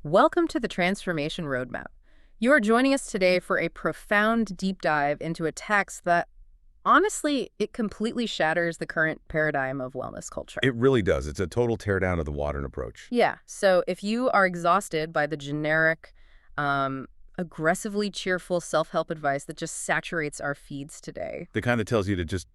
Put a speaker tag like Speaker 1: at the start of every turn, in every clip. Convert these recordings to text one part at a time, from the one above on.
Speaker 1: Welcome to the Transformation Roadmap. You are joining us today for a profound deep dive into a text that, honestly, it completely shatters the current paradigm of wellness culture.
Speaker 2: It really does. It's a total teardown of the modern approach.
Speaker 1: Yeah, so if you are exhausted by the generic, aggressively cheerful self-help advice that just saturates our feeds today.
Speaker 2: The kind that tells you to just,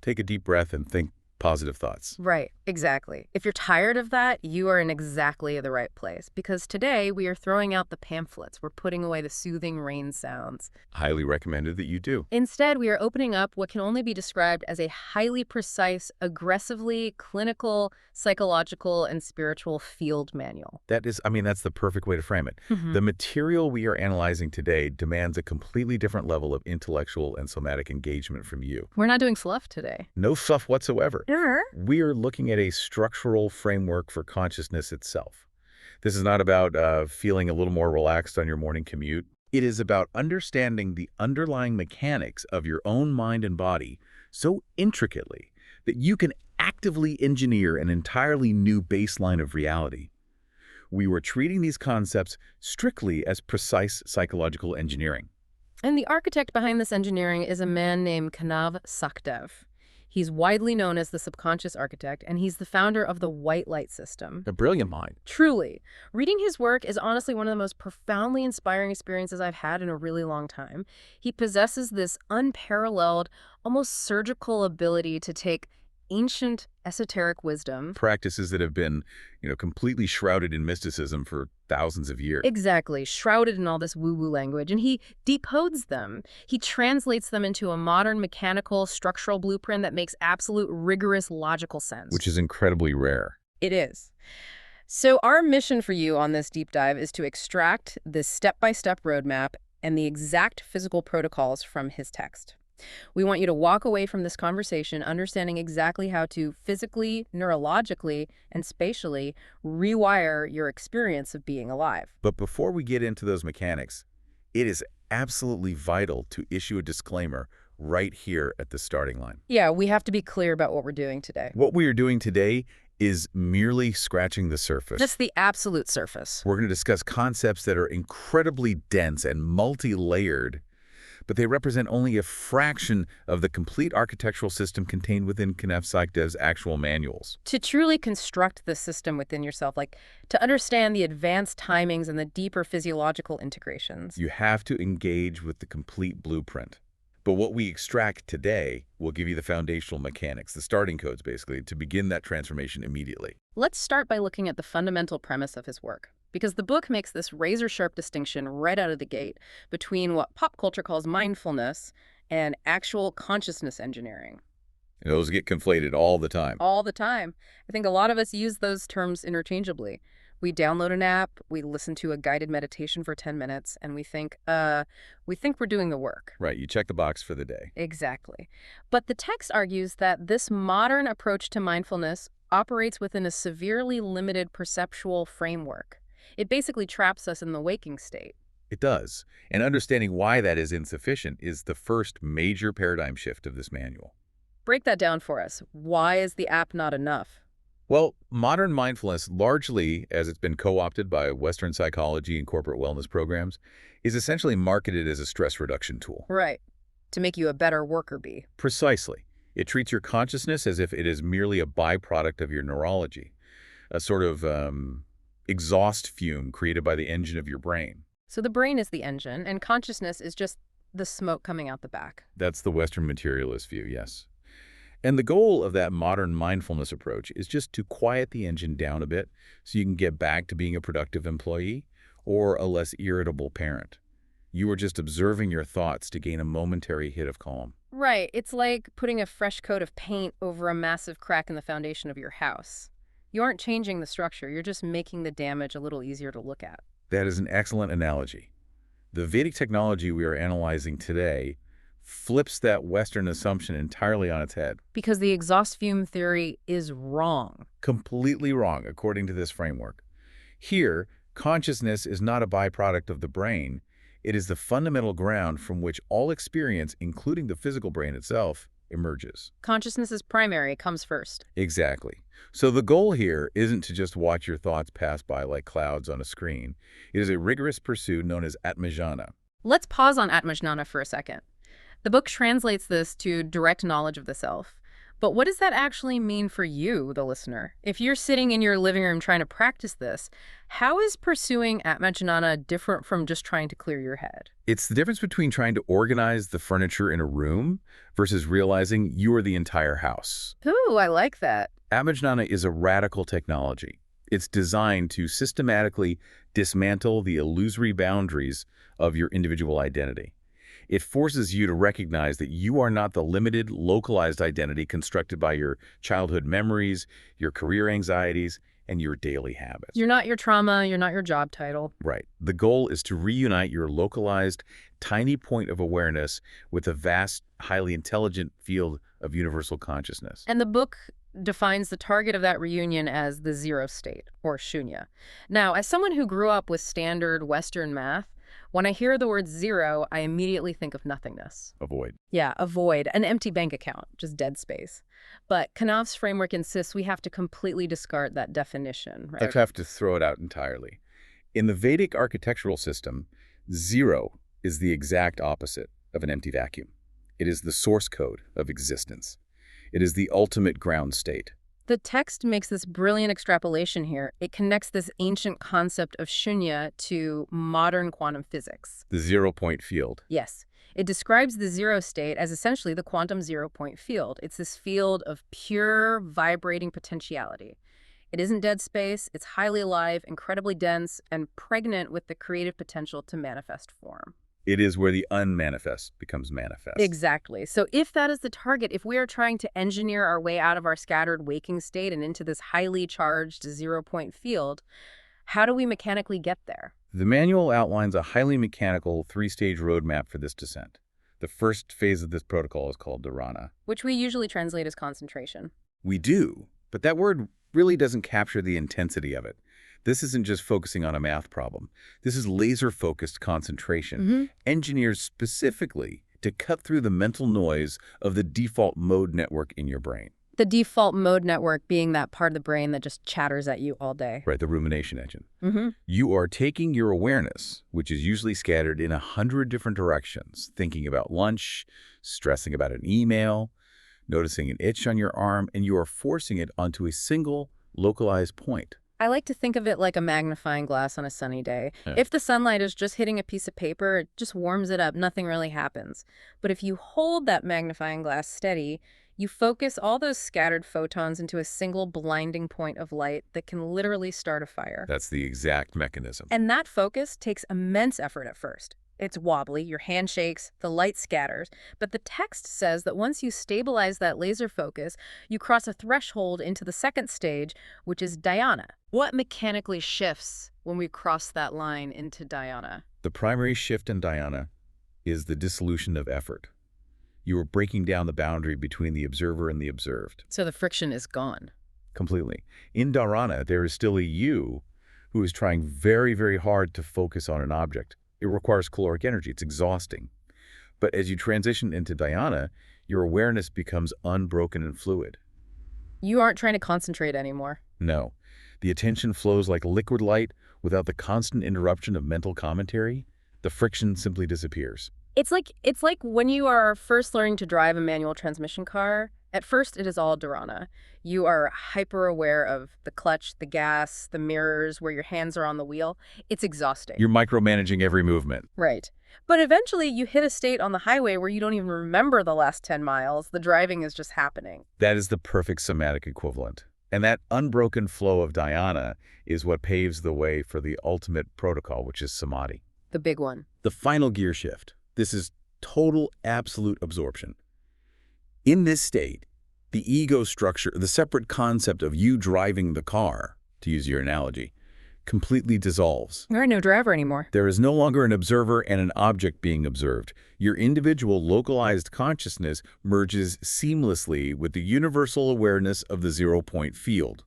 Speaker 2: take a deep breath and think positive thoughts.
Speaker 1: Right, exactly. If you're tired of that, you are in exactly the right place. Because today we are throwing out the pamphlets. We're putting away the soothing rain sounds.
Speaker 2: Highly recommended that you do.
Speaker 1: Instead, we are opening up what can only be described as a highly precise, aggressively clinical, psychological, and spiritual field manual.
Speaker 2: That's the perfect way to frame it. The material we are analyzing today demands a completely different level of intellectual and somatic engagement from you.
Speaker 1: We're not doing fluff today.
Speaker 2: No fluff whatsoever. We are looking at a structural framework for consciousness itself. This is not about feeling a little more relaxed on your morning commute. It is about understanding the underlying mechanics of your own mind and body so intricately that you can actively engineer an entirely new baseline of reality. We were treating these concepts strictly as precise psychological engineering.
Speaker 1: And the architect behind this engineering is a man named Kanv Sachdev. He's widely known as the subconscious architect, and he's the founder of the white light system.
Speaker 2: A brilliant mind.
Speaker 1: Truly. Reading his work is honestly one of the most profoundly inspiring experiences I've had in a really long time. He possesses this unparalleled, almost surgical ability to take ancient esoteric wisdom.
Speaker 2: Practices that have been, completely shrouded in mysticism for thousands of years.
Speaker 1: Exactly, shrouded in all this woo-woo language, and he decodes them. He translates them into a modern mechanical structural blueprint that makes absolute rigorous logical sense.
Speaker 2: Which is incredibly rare.
Speaker 1: It is. So our mission for you on this deep dive is to extract this step-by-step roadmap and the exact physical protocols from his text. We want you to walk away from this conversation understanding exactly how to physically, neurologically, and spatially rewire your experience of being alive.
Speaker 2: But before we get into those mechanics, it is absolutely vital to issue a disclaimer right here at the starting line.
Speaker 1: Yeah, we have to be clear about what we're doing today.
Speaker 2: What we are doing today is merely scratching the surface.
Speaker 1: That's the absolute surface.
Speaker 2: We're going to discuss concepts that are incredibly dense and multi-layered, but they represent only a fraction of the complete architectural system contained within Kanv Sachdev's actual manuals.
Speaker 1: To truly construct the system within yourself, to understand the advanced timings and the deeper physiological integrations.
Speaker 2: You have to engage with the complete blueprint. But what we extract today will give you the foundational mechanics, the starting codes, basically, to begin that transformation immediately.
Speaker 1: Let's start by looking at the fundamental premise of his work, because the book makes this razor-sharp distinction right out of the gate between what pop culture calls mindfulness and actual consciousness engineering.
Speaker 2: And those get conflated all the time.
Speaker 1: All the time. I think a lot of us use those terms interchangeably. We download an app, we listen to a guided meditation for 10 minutes, and we think we're doing the work.
Speaker 2: Right, you check the box for the day.
Speaker 1: Exactly. But the text argues that this modern approach to mindfulness operates within a severely limited perceptual framework. It basically traps us in the waking state.
Speaker 2: It does. And understanding why that is insufficient is the first major paradigm shift of this manual.
Speaker 1: Break that down for us. Why is the app not enough?
Speaker 2: Well, modern mindfulness, largely as it's been co-opted by Western psychology and corporate wellness programs, is essentially marketed as a stress reduction tool.
Speaker 1: Right. To make you a better worker bee.
Speaker 2: Precisely. It treats your consciousness as if it is merely a byproduct of your neurology, a sort of exhaust fume created by the engine of your brain.
Speaker 1: So the brain is the engine, and consciousness is just the smoke coming out the back.
Speaker 2: That's the Western materialist view, yes. And the goal of that modern mindfulness approach is just to quiet the engine down a bit so you can get back to being a productive employee or a less irritable parent. You are just observing your thoughts to gain a momentary hit of calm.
Speaker 1: Right. It's like putting a fresh coat of paint over a massive crack in the foundation of your house. You aren't changing the structure, you're just making the damage a little easier to look at.
Speaker 2: That is an excellent analogy. The Vedic technology we are analyzing today flips that Western assumption entirely on its head.
Speaker 1: Because the exhaust fume theory is wrong.
Speaker 2: Completely wrong, according to this framework. Here, consciousness is not a byproduct of the brain. It is the fundamental ground from which all experience, including the physical brain itself, emerges.
Speaker 1: Consciousness is primary, comes first.
Speaker 2: Exactly. So the goal here isn't to just watch your thoughts pass by like clouds on a screen. It is a rigorous pursuit known as atmajnana.
Speaker 1: Let's pause on atmajnana for a second. The book translates this to direct knowledge of the self. But what does that actually mean for you, the listener? If you're sitting in your living room trying to practice this, how is pursuing atmajnana different from just trying to clear your head?
Speaker 2: It's the difference between trying to organize the furniture in a room versus realizing you are the entire house.
Speaker 1: Ooh, I like that.
Speaker 2: Atmajnana is a radical technology. It's designed to systematically dismantle the illusory boundaries of your individual identity. It forces you to recognize that you are not the limited, localized identity constructed by your childhood memories, your career anxieties, and your daily habits.
Speaker 1: You're not your trauma, you're not your job title.
Speaker 2: Right. The goal is to reunite your localized, tiny point of awareness with a vast, highly intelligent field of universal consciousness.
Speaker 1: And the book defines the target of that reunion as the zero state, or shunya. Now, as someone who grew up with standard Western math, when I hear the word zero, I immediately think of nothingness.
Speaker 2: Avoid.
Speaker 1: Yeah, a void, an empty bank account, just dead space. But Kanv's framework insists we have to completely discard that definition, right?
Speaker 2: I have to throw it out entirely. In the Vedic architectural system, zero is the exact opposite of an empty vacuum. It is the source code of existence. It is the ultimate ground state.
Speaker 1: The text makes this brilliant extrapolation here. It connects this ancient concept of shunya to modern quantum physics.
Speaker 2: The zero-point field.
Speaker 1: Yes. It describes the zero state as essentially the quantum zero-point field. It's this field of pure, vibrating potentiality. It isn't dead space. It's highly alive, incredibly dense, and pregnant with the creative potential to manifest form.
Speaker 2: It is where the unmanifest becomes manifest.
Speaker 1: Exactly. So if that is the target, if we are trying to engineer our way out of our scattered waking state and into this highly charged zero-point field, how do we mechanically get there?
Speaker 2: The manual outlines a highly mechanical three-stage roadmap for this descent. The first phase of this protocol is called dharana.
Speaker 1: Which we usually translate as concentration.
Speaker 2: We do, but that word really doesn't capture the intensity of it. This isn't just focusing on a math problem. This is laser-focused concentration, engineered specifically to cut through the mental noise of the default mode network in your brain.
Speaker 1: The default mode network being that part of the brain that just chatters at you all day.
Speaker 2: Right, the rumination engine. You are taking your awareness, which is usually scattered in 100 different directions, thinking about lunch, stressing about an email, noticing an itch on your arm, and you are forcing it onto a single, localized point.
Speaker 1: I like to think of it like a magnifying glass on a sunny day. If the sunlight is just hitting a piece of paper, it just warms it up. Nothing really happens. But if you hold that magnifying glass steady, you focus all those scattered photons into a single blinding point of light that can literally start a fire.
Speaker 2: That's the exact mechanism.
Speaker 1: And that focus takes immense effort at first. It's wobbly, your hand shakes, the light scatters, but the text says that once you stabilize that laser focus, you cross a threshold into the second stage, which is dhyana. What mechanically shifts when we cross that line into dhyana?
Speaker 2: The primary shift in dhyana is the dissolution of effort. You are breaking down the boundary between the observer and the observed.
Speaker 1: So the friction is gone.
Speaker 2: Completely. In dharana, there is still a you who is trying very, very hard to focus on an object. It requires caloric energy. It's exhausting. But as you transition into dhyana, your awareness becomes unbroken and fluid.
Speaker 1: You aren't trying to concentrate anymore.
Speaker 2: No. The attention flows like liquid light without the constant interruption of mental commentary. The friction simply disappears.
Speaker 1: It's like when you are first learning to drive a manual transmission car. At first, it is all dharana. You are hyper aware of the clutch, the gas, the mirrors, where your hands are on the wheel. It's exhausting.
Speaker 2: You're micromanaging every movement.
Speaker 1: Right. But eventually, you hit a state on the highway where you don't even remember the last 10 miles. The driving is just happening.
Speaker 2: That is the perfect somatic equivalent. And that unbroken flow of dhyana is what paves the way for the ultimate protocol, which is samadhi.
Speaker 1: The big one.
Speaker 2: The final gear shift. This is total, absolute absorption. In this state, the ego structure, the separate concept of you driving the car, to use your analogy, completely dissolves.
Speaker 1: You're no driver anymore.
Speaker 2: There is no longer an observer and an object being observed. Your individual localized consciousness merges seamlessly with the universal awareness of the zero-point field.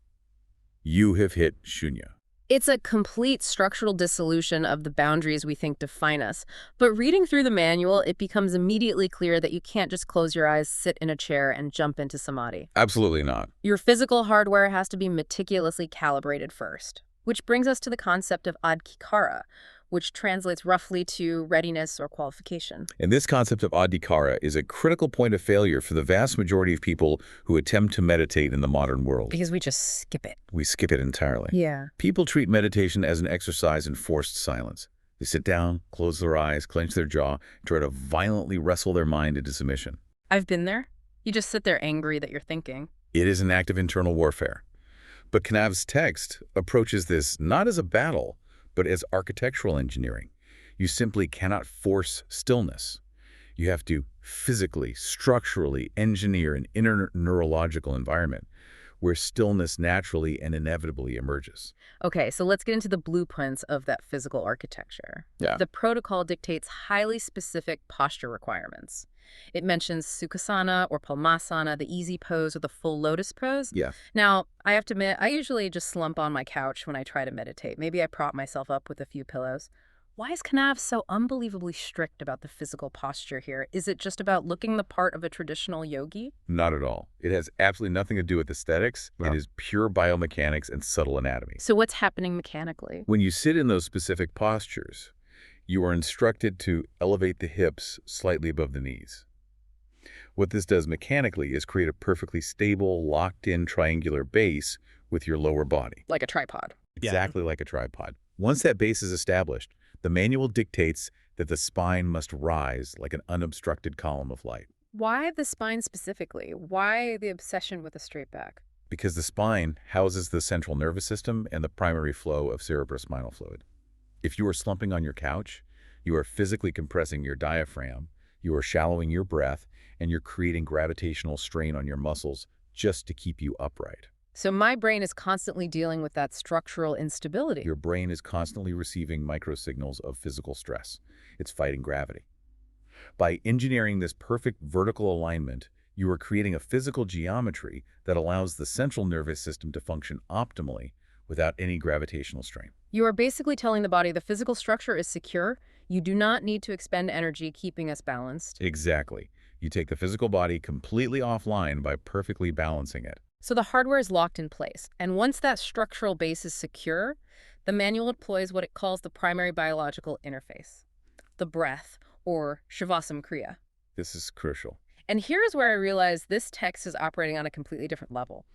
Speaker 2: You have hit shunya.
Speaker 1: It's a complete structural dissolution of the boundaries we think define us. But reading through the manual, it becomes immediately clear that you can't just close your eyes, sit in a chair, and jump into samadhi.
Speaker 2: Absolutely not.
Speaker 1: Your physical hardware has to be meticulously calibrated first. Which brings us to the concept of adhikara, which translates roughly to readiness or qualification.
Speaker 2: And this concept of adhikara is a critical point of failure for the vast majority of people who attempt to meditate in the modern world.
Speaker 1: Because we just skip it.
Speaker 2: We skip it entirely.
Speaker 1: Yeah.
Speaker 2: People treat meditation as an exercise in forced silence. They sit down, close their eyes, clench their jaw, and try to violently wrestle their mind into submission.
Speaker 1: I've been there. You just sit there angry that you're thinking.
Speaker 2: It is an act of internal warfare. But Kanv's text approaches this not as a battle, but as architectural engineering. You simply cannot force stillness. You have to physically, structurally engineer an inner neurological environment where stillness naturally and inevitably emerges.
Speaker 1: Okay, so let's get into the blueprints of that physical architecture.
Speaker 2: Yeah.
Speaker 1: The protocol dictates highly specific posture requirements. It mentions Sukhasana or Palmasana, the easy pose or the full lotus pose.
Speaker 2: Yeah.
Speaker 1: Now, I have to admit, I usually just slump on my couch when I try to meditate. Maybe I prop myself up with a few pillows. Why is Kanv so unbelievably strict about the physical posture here? Is it just about looking the part of a traditional yogi?
Speaker 2: Not at all. It has absolutely nothing to do with aesthetics.
Speaker 1: Wow.
Speaker 2: It is pure biomechanics and subtle anatomy.
Speaker 1: So what's happening mechanically?
Speaker 2: When you sit in those specific postures, you are instructed to elevate the hips slightly above the knees. What this does mechanically is create a perfectly stable, locked-in triangular base with your lower body.
Speaker 1: Like a tripod.
Speaker 2: Exactly like a tripod. Once that base is established, the manual dictates that the spine must rise like an unobstructed column of light.
Speaker 1: Why the spine specifically? Why the obsession with a straight back?
Speaker 2: Because the spine houses the central nervous system and the primary flow of cerebrospinal fluid. If you are slumping on your couch, you are physically compressing your diaphragm, you are shallowing your breath, and you're creating gravitational strain on your muscles just to keep you upright.
Speaker 1: So my brain is constantly dealing with that structural instability.
Speaker 2: Your brain is constantly receiving microsignals of physical stress. It's fighting gravity. By engineering this perfect vertical alignment, you are creating a physical geometry that allows the central nervous system to function optimally without any gravitational strain.
Speaker 1: You are basically telling the body the physical structure is secure. You do not need to expend energy keeping us balanced.
Speaker 2: Exactly. You take the physical body completely offline by perfectly balancing it.
Speaker 1: So the hardware is locked in place. And once that structural base is secure, the manual deploys what it calls the primary biological interface, the breath, or Shavasana Kriya.
Speaker 2: This is crucial.
Speaker 1: And here's where I realize this text is operating on a completely different level.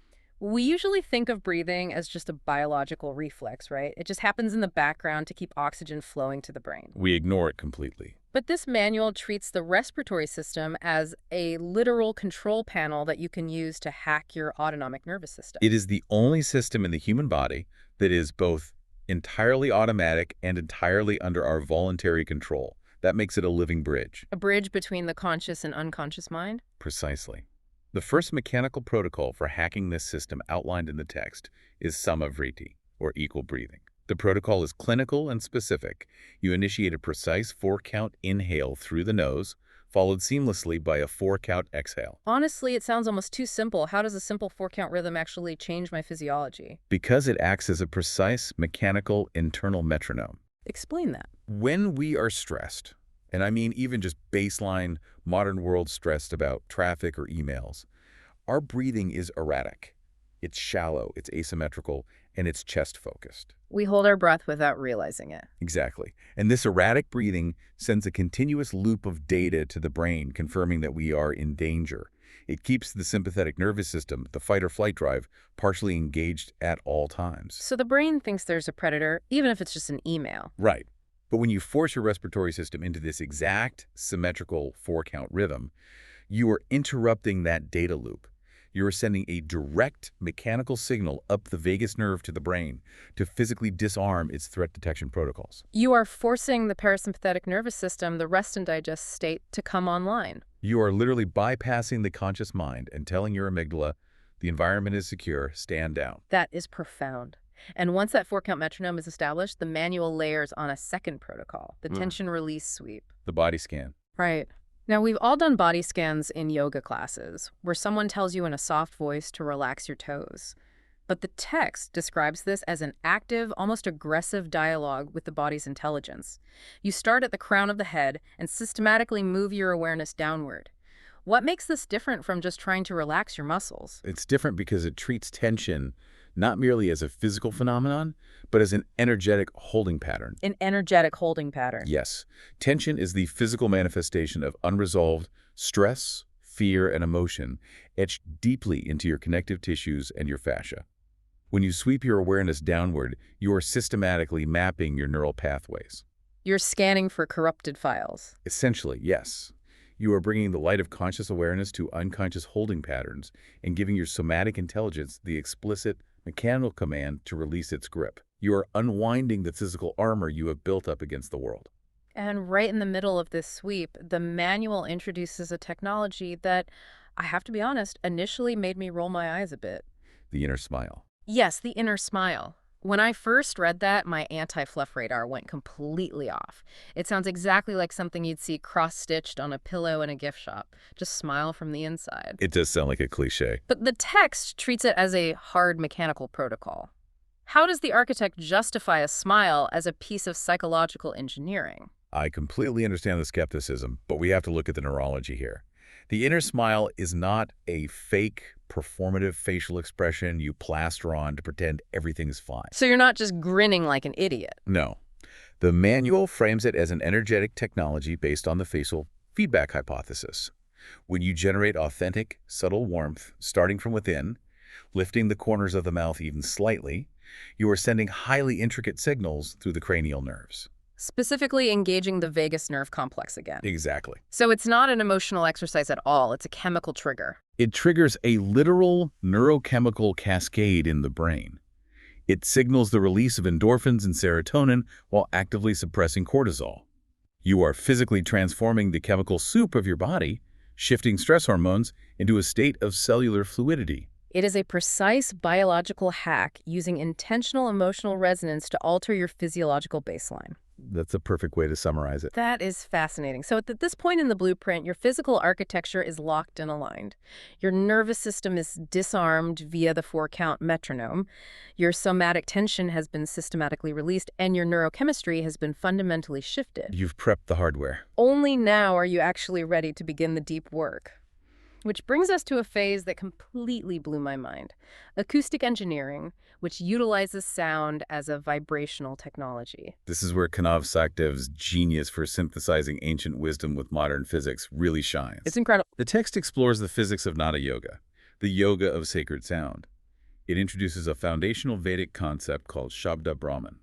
Speaker 1: We usually think of breathing as just a biological reflex, right? It just happens in the background to keep oxygen flowing to the brain.
Speaker 2: We ignore it completely.
Speaker 1: But this manual treats the respiratory system as a literal control panel that you can use to hack your autonomic nervous system.
Speaker 2: It is the only system in the human body that is both entirely automatic and entirely under our voluntary control. That makes it a living bridge.
Speaker 1: A bridge between the conscious and unconscious mind?
Speaker 2: Precisely. The first mechanical protocol for hacking this system outlined in the text is samavriti, or equal breathing. The protocol is clinical and specific. You initiate a precise 4-count inhale through the nose, followed seamlessly by a 4-count exhale.
Speaker 1: Honestly, it sounds almost too simple. How does a simple 4-count rhythm actually change my physiology?
Speaker 2: Because it acts as a precise, mechanical, internal metronome.
Speaker 1: Explain that.
Speaker 2: When we are stressed, and I mean even just baseline modern world stressed about traffic or emails, our breathing is erratic. It's shallow, it's asymmetrical, and it's chest-focused.
Speaker 1: We hold our breath without realizing it.
Speaker 2: Exactly. And this erratic breathing sends a continuous loop of data to the brain, confirming that we are in danger. It keeps the sympathetic nervous system, the fight-or-flight drive, partially engaged at all times.
Speaker 1: So the brain thinks there's a predator, even if it's just an email.
Speaker 2: Right. But when you force your respiratory system into this exact symmetrical 4-count rhythm, you are interrupting that data loop. You are sending a direct mechanical signal up the vagus nerve to the brain to physically disarm its threat detection protocols.
Speaker 1: You are forcing the parasympathetic nervous system, the rest and digest state, to come online.
Speaker 2: You are literally bypassing the conscious mind and telling your amygdala, the environment is secure, stand down.
Speaker 1: That is profound. And once that 4-count metronome is established, the manual layers on a second protocol, the tension release sweep.
Speaker 2: The body scan.
Speaker 1: Right. Now, we've all done body scans in yoga classes, where someone tells you in a soft voice to relax your toes. But the text describes this as an active, almost aggressive dialogue with the body's intelligence. You start at the crown of the head and systematically move your awareness downward. What makes this different from just trying to relax your muscles?
Speaker 2: It's different because it treats tension not merely as a physical phenomenon, but as an energetic holding pattern.
Speaker 1: An energetic holding pattern.
Speaker 2: Yes, tension is the physical manifestation of unresolved stress, fear, and emotion etched deeply into your connective tissues and your fascia. When you sweep your awareness downward, you are systematically mapping your neural pathways.
Speaker 1: You're scanning for corrupted files.
Speaker 2: Essentially, yes. You are bringing the light of conscious awareness to unconscious holding patterns and giving your somatic intelligence the explicit, mechanical command to release its grip. You are unwinding the physical armor you have built up against the world.
Speaker 1: And right in the middle of this sweep, the manual introduces a technology that, I have to be honest, initially made me roll my eyes a bit.
Speaker 2: The inner smile.
Speaker 1: Yes, the inner smile. When I first read that, my anti-fluff radar went completely off. It sounds exactly like something you'd see cross-stitched on a pillow in a gift shop. Just smile from the inside.
Speaker 2: It does sound like a cliche.
Speaker 1: But the text treats it as a hard mechanical protocol. How does the architect justify a smile as a piece of psychological engineering?
Speaker 2: I completely understand the skepticism, but we have to look at the neurology here. The inner smile is not a fake, performative facial expression you plaster on to pretend everything's fine.
Speaker 1: So you're not just grinning like an idiot.
Speaker 2: No. The manual frames it as an energetic technology based on the facial feedback hypothesis. When you generate authentic, subtle warmth starting from within, lifting the corners of the mouth even slightly, you are sending highly intricate signals through the cranial nerves.
Speaker 1: Specifically engaging the vagus nerve complex again.
Speaker 2: Exactly.
Speaker 1: So it's not an emotional exercise at all. It's a chemical trigger.
Speaker 2: It triggers a literal neurochemical cascade in the brain. It signals the release of endorphins and serotonin while actively suppressing cortisol. You are physically transforming the chemical soup of your body, shifting stress hormones into a state of cellular fluidity.
Speaker 1: It is a precise biological hack using intentional emotional resonance to alter your physiological baseline.
Speaker 2: That's a perfect way to summarize it.
Speaker 1: That is fascinating. So at this point in the blueprint, your physical architecture is locked and aligned. Your nervous system is disarmed via the 4-count metronome. Your somatic tension has been systematically released, and your neurochemistry has been fundamentally shifted.
Speaker 2: You've prepped the hardware.
Speaker 1: Only now are you actually ready to begin the deep work. Which brings us to a phase that completely blew my mind. Acoustic engineering, which utilizes sound as a vibrational technology.
Speaker 2: This is where Kanv Sachdev's genius for synthesizing ancient wisdom with modern physics really shines.
Speaker 1: It's incredible.
Speaker 2: The text explores the physics of Nadi yoga, the yoga of sacred sound. It introduces a foundational Vedic concept called Shabda Brahman.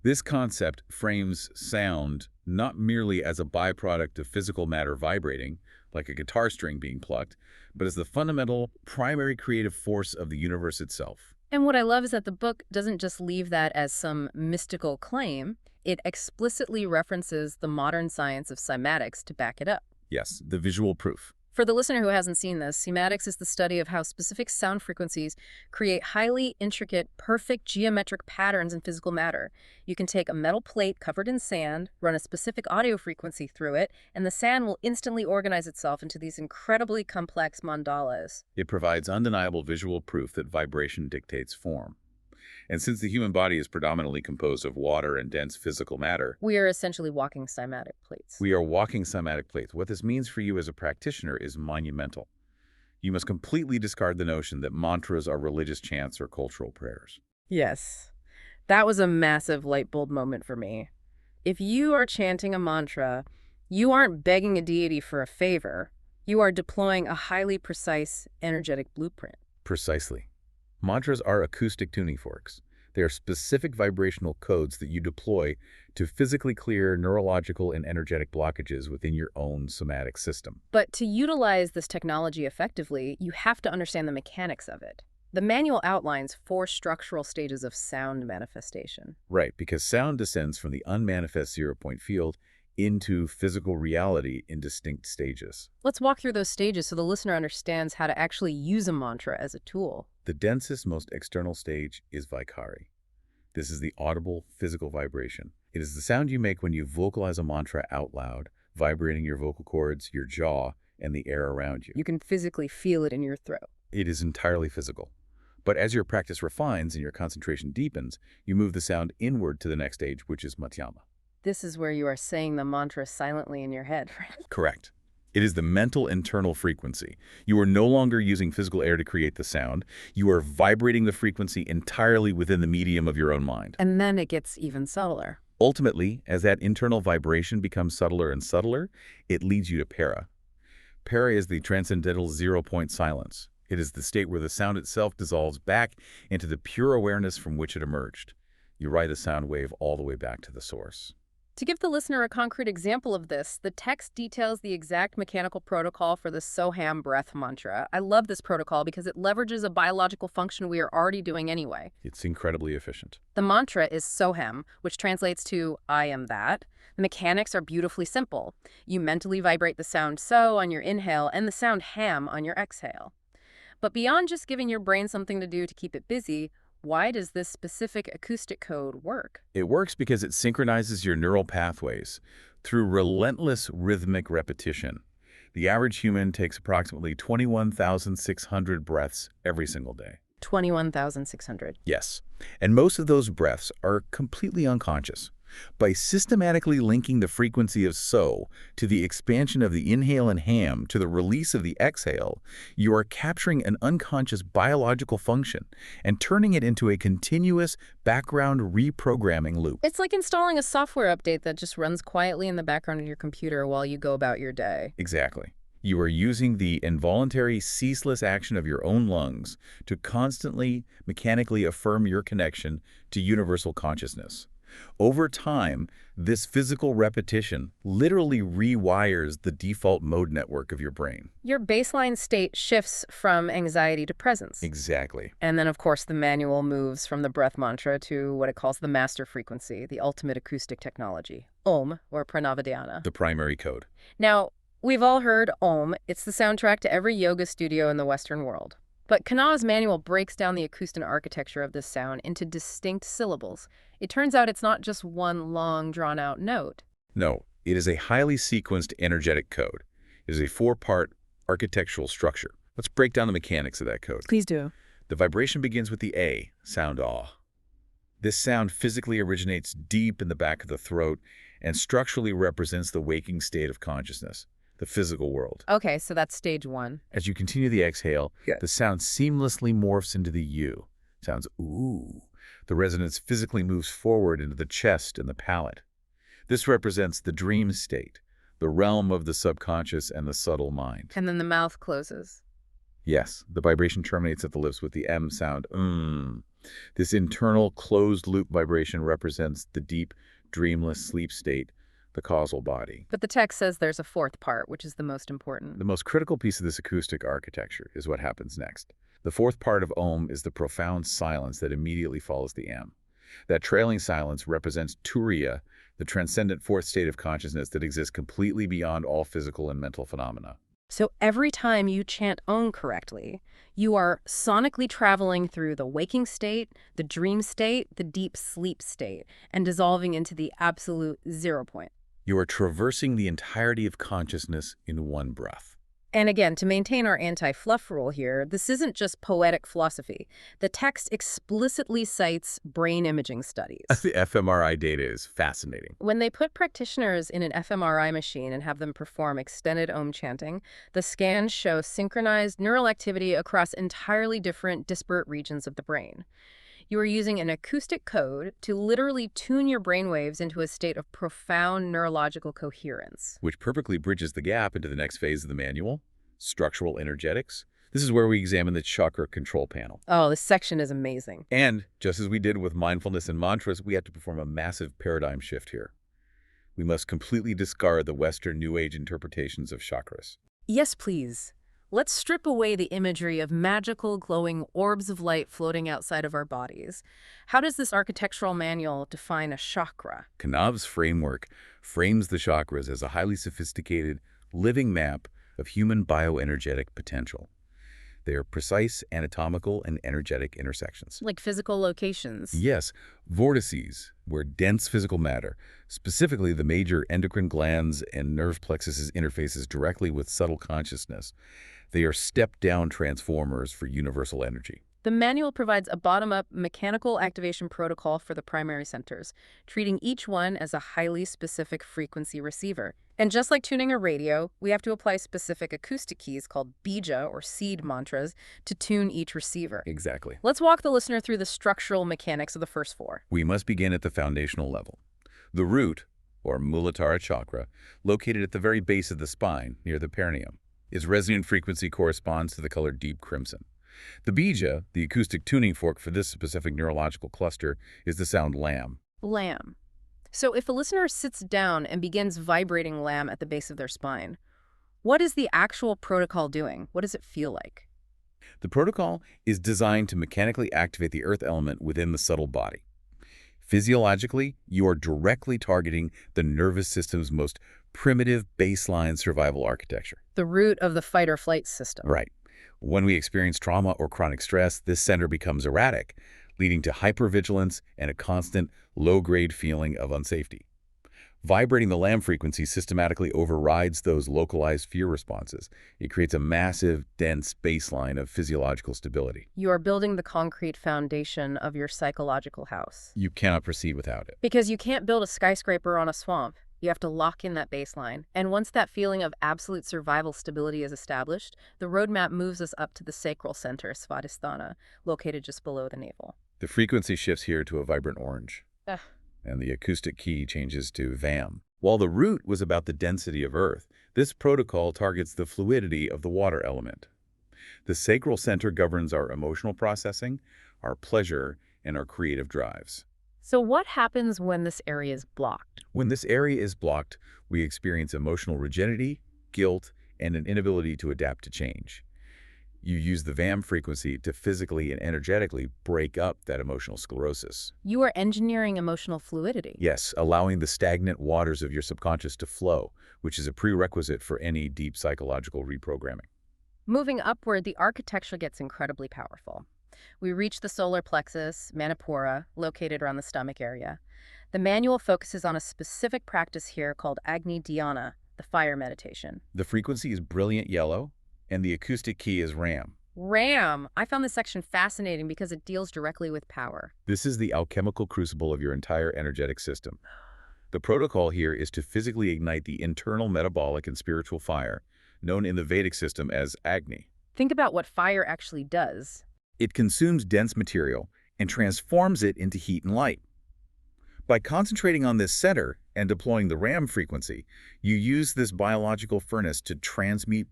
Speaker 2: This concept frames sound not merely as a byproduct of physical matter vibrating, like a guitar string being plucked, but as the fundamental, primary creative force of the universe itself.
Speaker 1: And what I love is that the book doesn't just leave that as some mystical claim. It explicitly references the modern science of cymatics to back it up.
Speaker 2: Yes, the visual proof.
Speaker 1: For the listener who hasn't seen this, cymatics is the study of how specific sound frequencies create highly intricate, perfect geometric patterns in physical matter. You can take a metal plate covered in sand, run a specific audio frequency through it, and the sand will instantly organize itself into these incredibly complex mandalas.
Speaker 2: It provides undeniable visual proof that vibration dictates form. And since the human body is predominantly composed of water and dense physical matter,
Speaker 1: We are essentially walking cymatic plates.
Speaker 2: we are walking cymatic plates. What this means for you as a practitioner is monumental. You must completely discard the notion that mantras are religious chants or cultural prayers.
Speaker 1: Yes. That was a massive light bulb moment for me. If you are chanting a mantra, you aren't begging a deity for a favor. You are deploying a highly precise, energetic blueprint.
Speaker 2: Precisely. Mantras are acoustic tuning forks. They are specific vibrational codes that you deploy to physically clear neurological and energetic blockages within your own somatic system.
Speaker 1: But to utilize this technology effectively, you have to understand the mechanics of it. The manual outlines 4 structural stages of sound manifestation.
Speaker 2: Right, because sound descends from the unmanifest zero-point field into physical reality in distinct stages.
Speaker 1: Let's walk through those stages so the listener understands how to actually use a mantra as a tool.
Speaker 2: The densest, most external stage is Vaikari. This is the audible physical vibration. It is the sound you make when you vocalize a mantra out loud, vibrating your vocal cords, your jaw, and the air around you.
Speaker 1: You can physically feel it in your throat.
Speaker 2: It is entirely physical. But as your practice refines and your concentration deepens, you move the sound inward to the next stage, which is Madhyama.
Speaker 1: This is where you are saying the mantra silently in your head, right?
Speaker 2: Correct. It is the mental internal frequency. You are no longer using physical air to create the sound. You are vibrating the frequency entirely within the medium of your own mind.
Speaker 1: And then it gets even subtler.
Speaker 2: Ultimately, as that internal vibration becomes subtler and subtler, it leads you to para. Para is the transcendental zero-point silence. It is the state where the sound itself dissolves back into the pure awareness from which it emerged. You ride the sound wave all the way back to the source.
Speaker 1: To give the listener a concrete example of this, the text details the exact mechanical protocol for the Soham breath mantra. I love this protocol because it leverages a biological function we are already doing anyway.
Speaker 2: It's incredibly efficient.
Speaker 1: The mantra is Soham, which translates to I am that. The mechanics are beautifully simple. You mentally vibrate the sound So on your inhale and the sound Ham on your exhale. But beyond just giving your brain something to do to keep it busy, why does this specific acoustic code work?
Speaker 2: It works because it synchronizes your neural pathways through relentless rhythmic repetition. The average human takes approximately 21,600 breaths every single day.
Speaker 1: 21,600.
Speaker 2: Yes, and most of those breaths are completely unconscious. By systematically linking the frequency of So to the expansion of the inhale and Ham to the release of the exhale, you are capturing an unconscious biological function and turning it into a continuous background reprogramming loop.
Speaker 1: It's like installing a software update that just runs quietly in the background of your computer while you go about your day.
Speaker 2: Exactly. You are using the involuntary, ceaseless action of your own lungs to constantly, mechanically affirm your connection to universal consciousness. Over time, this physical repetition literally rewires the default mode network of your brain.
Speaker 1: Your baseline state shifts from anxiety to presence.
Speaker 2: Exactly.
Speaker 1: And then, of course, the manual moves from the breath mantra to what it calls the master frequency, the ultimate acoustic technology, Om, or Pranavadhyana.
Speaker 2: The primary code.
Speaker 1: Now, we've all heard Om. It's the soundtrack to every yoga studio in the Western world. But Kanav's manual breaks down the acoustic architecture of this sound into distinct syllables. It turns out it's not just one long, drawn-out note.
Speaker 2: No, it is a highly sequenced energetic code. It is a four-part architectural structure. Let's break down the mechanics of that code.
Speaker 1: Please do.
Speaker 2: The vibration begins with the A, sound Ah. This sound physically originates deep in the back of the throat and structurally represents the waking state of consciousness, the physical world.
Speaker 1: Okay, so that's stage one.
Speaker 2: As you continue the exhale, the sound seamlessly morphs into the U. Sounds ooh. The resonance physically moves forward into the chest and the palate. This represents the dream state, the realm of the subconscious and the subtle mind.
Speaker 1: And then the mouth closes.
Speaker 2: Yes, the vibration terminates at the lips with the M sound, This internal closed-loop vibration represents the deep, dreamless sleep state, the causal body.
Speaker 1: But the text says there's a fourth part, which is the most important.
Speaker 2: The most critical piece of this acoustic architecture is what happens next. The fourth part of Om is the profound silence that immediately follows the M. That trailing silence represents Turiya, the transcendent fourth state of consciousness that exists completely beyond all physical and mental phenomena.
Speaker 1: So every time you chant Om correctly, you are sonically traveling through the waking state, the dream state, the deep sleep state, and dissolving into the absolute 0 point.
Speaker 2: You are traversing the entirety of consciousness in one breath.
Speaker 1: And again, to maintain our anti-fluff rule here, this isn't just poetic philosophy. The text explicitly cites brain imaging studies.
Speaker 2: The fMRI data is fascinating.
Speaker 1: When they put practitioners in an fMRI machine and have them perform extended Om chanting, the scans show synchronized neural activity across entirely different, disparate regions of the brain. You are using an acoustic code to literally tune your brainwaves into a state of profound neurological coherence.
Speaker 2: Which perfectly bridges the gap into the next phase of the manual, structural energetics. This is where we examine the chakra control panel.
Speaker 1: Oh, this section is amazing.
Speaker 2: And just as we did with mindfulness and mantras, we have to perform a massive paradigm shift here. We must completely discard the Western New Age interpretations of chakras.
Speaker 1: Yes, please. Let's strip away the imagery of magical, glowing orbs of light floating outside of our bodies. How does this architectural manual define a chakra?
Speaker 2: Kanv's framework frames the chakras as a highly sophisticated, living map of human bioenergetic potential. They are precise anatomical and energetic intersections.
Speaker 1: Like physical locations?
Speaker 2: Yes, vortices, where dense physical matter, specifically the major endocrine glands and nerve plexuses, interfaces directly with subtle consciousness. They are step-down transformers for universal energy.
Speaker 1: The manual provides a bottom-up mechanical activation protocol for the primary centers, treating each one as a highly specific frequency receiver. And just like tuning a radio, we have to apply specific acoustic keys called bija or seed mantras to tune each receiver.
Speaker 2: Exactly.
Speaker 1: Let's walk the listener through the structural mechanics of the first four.
Speaker 2: We must begin at the foundational level. The root, or Muladhara chakra, located at the very base of the spine, near the perineum. Its resonant frequency corresponds to the color deep crimson. The bija, the acoustic tuning fork for this specific neurological cluster, is the sound lam.
Speaker 1: Lam. So if a listener sits down and begins vibrating lam at the base of their spine, what is the actual protocol doing? What does it feel like?
Speaker 2: The protocol is designed to mechanically activate the earth element within the subtle body. Physiologically, you are directly targeting the nervous system's most primitive baseline survival architecture.
Speaker 1: The root of the fight-or-flight system.
Speaker 2: Right. When we experience trauma or chronic stress, this center becomes erratic, leading to hypervigilance and a constant low-grade feeling of unsafety. Vibrating the lam frequency systematically overrides those localized fear responses. It creates a massive, dense baseline of physiological stability.
Speaker 1: You are building the concrete foundation of your psychological house.
Speaker 2: You cannot proceed without it.
Speaker 1: Because you can't build a skyscraper on a swamp. You have to lock in that baseline. And once that feeling of absolute survival stability is established, the roadmap moves us up to the sacral center, Svadhisthana, located just below the navel.
Speaker 2: The frequency shifts here to a vibrant orange.
Speaker 1: Ugh.
Speaker 2: And the acoustic key changes to vam. While the root was about the density of earth, this protocol targets the fluidity of the water element. The sacral center governs our emotional processing, our pleasure, and our creative drives.
Speaker 1: So what happens when this area is blocked?
Speaker 2: When this area is blocked, we experience emotional rigidity, guilt, and an inability to adapt to change. You use the vam frequency to physically and energetically break up that emotional sclerosis.
Speaker 1: You are engineering emotional fluidity.
Speaker 2: Yes, allowing the stagnant waters of your subconscious to flow, which is a prerequisite for any deep psychological reprogramming.
Speaker 1: Moving upward, the architecture gets incredibly powerful. We reach the solar plexus, Manipura, located around the stomach area. The manual focuses on a specific practice here called Agni Dhyana, the fire meditation.
Speaker 2: The frequency is brilliant yellow, and the acoustic key is ram.
Speaker 1: Ram! I found this section fascinating because it deals directly with power.
Speaker 2: This is the alchemical crucible of your entire energetic system. The protocol here is to physically ignite the internal metabolic and spiritual fire, known in the Vedic system as Agni.
Speaker 1: Think about what fire actually does.
Speaker 2: It consumes dense material and transforms it into heat and light. By concentrating on this center and deploying the ram frequency, you use this biological furnace to transmute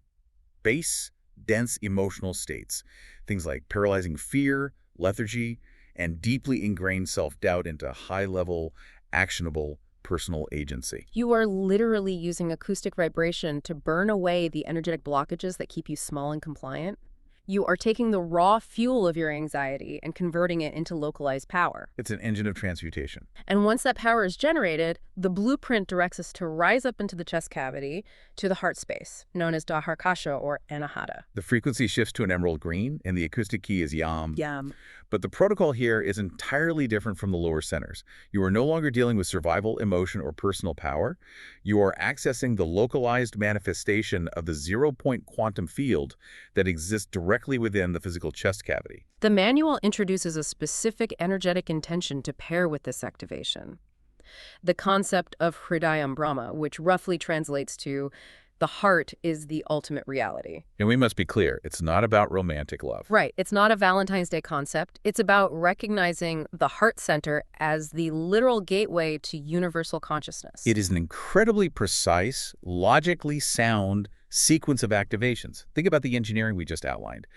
Speaker 2: base, dense emotional states, things like paralyzing fear, lethargy, and deeply ingrained self-doubt into high-level, actionable, personal agency.
Speaker 1: You are literally using acoustic vibration to burn away the energetic blockages that keep you small and compliant. You are taking the raw fuel of your anxiety and converting it into localized power.
Speaker 2: It's an engine of transmutation.
Speaker 1: And once that power is generated, the blueprint directs us to rise up into the chest cavity to the heart space, known as Daharkasha or Anahata.
Speaker 2: The frequency shifts to an emerald green, and the acoustic key is yam.
Speaker 1: Yam.
Speaker 2: But the protocol here is entirely different from the lower centers. You are no longer dealing with survival, emotion, or personal power. You are accessing the localized manifestation of the zero-point quantum field that exists directly within the physical chest cavity.
Speaker 1: The manual introduces a specific energetic intention to pair with this activation. The concept of Hridayam Brahma, which roughly translates to the heart is the ultimate reality.
Speaker 2: And we must be clear, it's not about romantic love.
Speaker 1: Right. It's not a Valentine's Day concept. It's about recognizing the heart center as the literal gateway to universal consciousness.
Speaker 2: It is an incredibly precise, logically sound sequence of activations. Think about the engineering we just outlined.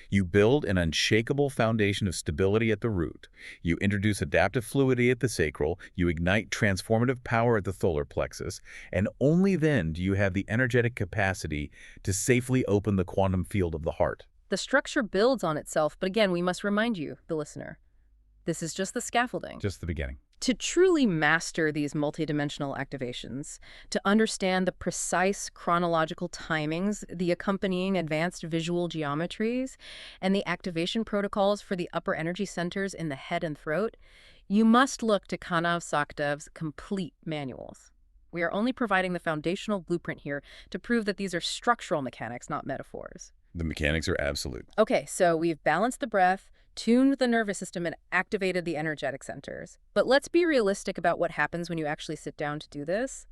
Speaker 2: You build an unshakable foundation of stability at the root. You introduce adaptive fluidity at the sacral. You ignite transformative power at the solar plexus. And only then do you have the energetic capacity to safely open the quantum field of the heart.
Speaker 1: The structure builds on itself, but again, we must remind you, the listener, this is just the scaffolding.
Speaker 2: Just the beginning.
Speaker 1: To truly master these multidimensional activations, to understand the precise chronological timings, the accompanying advanced visual geometries, and the activation protocols for the upper energy centers in the head and throat, you must look to Kanv Sachdev's complete manuals. We are only providing the foundational blueprint here to prove that these are structural mechanics, not metaphors.
Speaker 2: The mechanics are absolute.
Speaker 1: Okay, so we've balanced the breath, tuned the nervous system, and activated the energetic centers. But let's be realistic about what happens when you actually sit down to do this.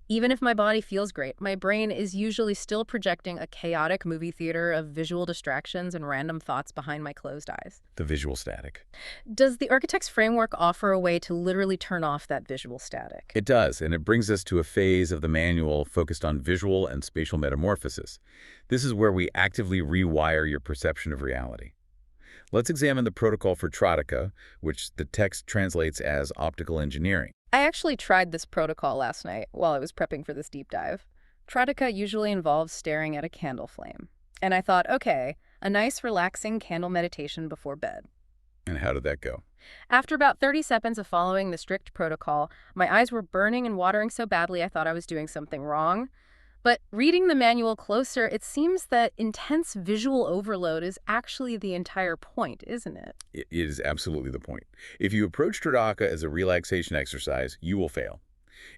Speaker 1: Even if my body feels great, my brain is usually still projecting a chaotic movie theater of visual distractions and random thoughts behind my closed eyes.
Speaker 2: The visual static.
Speaker 1: Does the architect's framework offer a way to literally turn off that visual static?
Speaker 2: It does, and it brings us to a phase of the manual focused on visual and spatial metamorphosis. This is where we actively rewire your perception of reality. Let's examine the protocol for Tradaka, which the text translates as optical engineering.
Speaker 1: I actually tried this protocol last night while I was prepping for this deep dive. Tradaka usually involves staring at a candle flame. And I thought, okay, a nice relaxing candle meditation before bed.
Speaker 2: And how did that go?
Speaker 1: After about 30 seconds of following the strict protocol, my eyes were burning and watering so badly I thought I was doing something wrong. But reading the manual closer, it seems that intense visual overload is actually the entire point, isn't it?
Speaker 2: It is absolutely the point. If you approach Tradaka as a relaxation exercise, you will fail.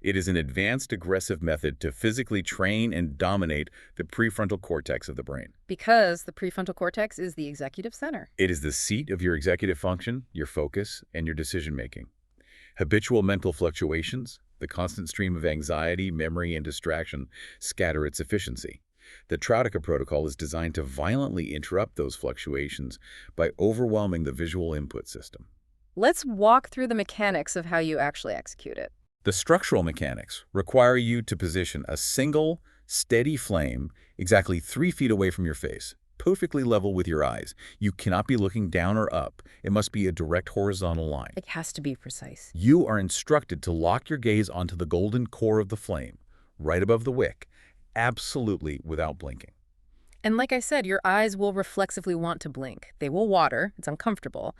Speaker 2: It is an advanced aggressive method to physically train and dominate the prefrontal cortex of the brain.
Speaker 1: Because the prefrontal cortex is the executive center.
Speaker 2: It is the seat of your executive function, your focus, and your decision-making. Habitual mental fluctuations, the constant stream of anxiety, memory, and distraction scatter its efficiency. The Tradaka protocol is designed to violently interrupt those fluctuations by overwhelming the visual input system.
Speaker 1: Let's walk through the mechanics of how you actually execute it.
Speaker 2: The structural mechanics require you to position a single, steady flame exactly 3 feet away from your face, perfectly level with your eyes. You cannot be looking down or up. It must be a direct horizontal line.
Speaker 1: It has to be precise.
Speaker 2: You are instructed to lock your gaze onto the golden core of the flame, right above the wick, absolutely without blinking.
Speaker 1: And like I said, your eyes will reflexively want to blink. They will water. It's uncomfortable.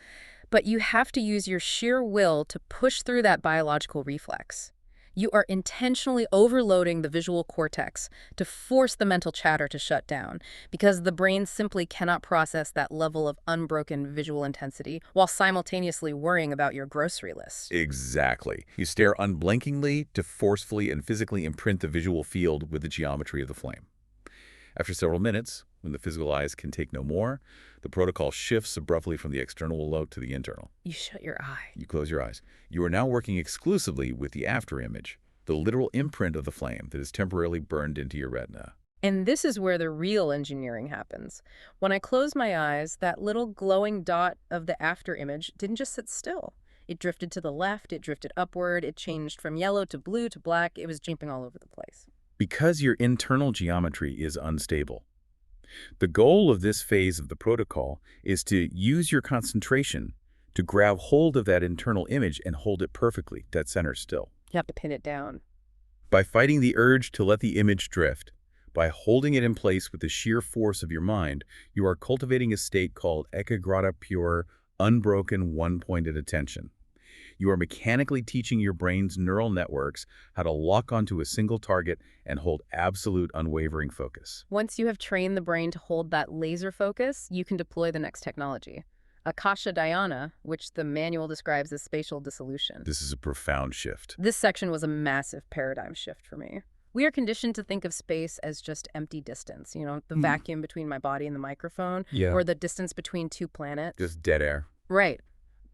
Speaker 1: But you have to use your sheer will to push through that biological reflex. You are intentionally overloading the visual cortex to force the mental chatter to shut down, because the brain simply cannot process that level of unbroken visual intensity while simultaneously worrying about your grocery list.
Speaker 2: Exactly. You stare unblinkingly to forcefully and physically imprint the visual field with the geometry of the flame. After several minutes, when the physical eyes can take no more, the protocol shifts abruptly from the external lobe to the internal.
Speaker 1: You shut your eye.
Speaker 2: You close your eyes. You are now working exclusively with the after image, the literal imprint of the flame that is temporarily burned into your retina.
Speaker 1: And this is where the real engineering happens. When I closed my eyes, that little glowing dot of the after image didn't just sit still. It drifted to the left, it drifted upward, it changed from yellow to blue to black. It was jumping all over the place.
Speaker 2: Because your internal geometry is unstable. The goal of this phase of the protocol is to use your concentration to grab hold of that internal image and hold it perfectly, dead center still.
Speaker 1: You have to pin it down.
Speaker 2: By fighting the urge to let the image drift, by holding it in place with the sheer force of your mind, you are cultivating a state called ekagrata pure, unbroken, one-pointed attention. You are mechanically teaching your brain's neural networks how to lock onto a single target and hold absolute unwavering focus.
Speaker 1: Once you have trained the brain to hold that laser focus, you can deploy the next technology. Akasha Dhyana, which the manual describes as spatial dissolution.
Speaker 2: This is a profound shift.
Speaker 1: This section was a massive paradigm shift for me. We are conditioned to think of space as just empty distance, the vacuum between my body and the microphone, or the distance between two planets.
Speaker 2: Just dead air.
Speaker 1: Right.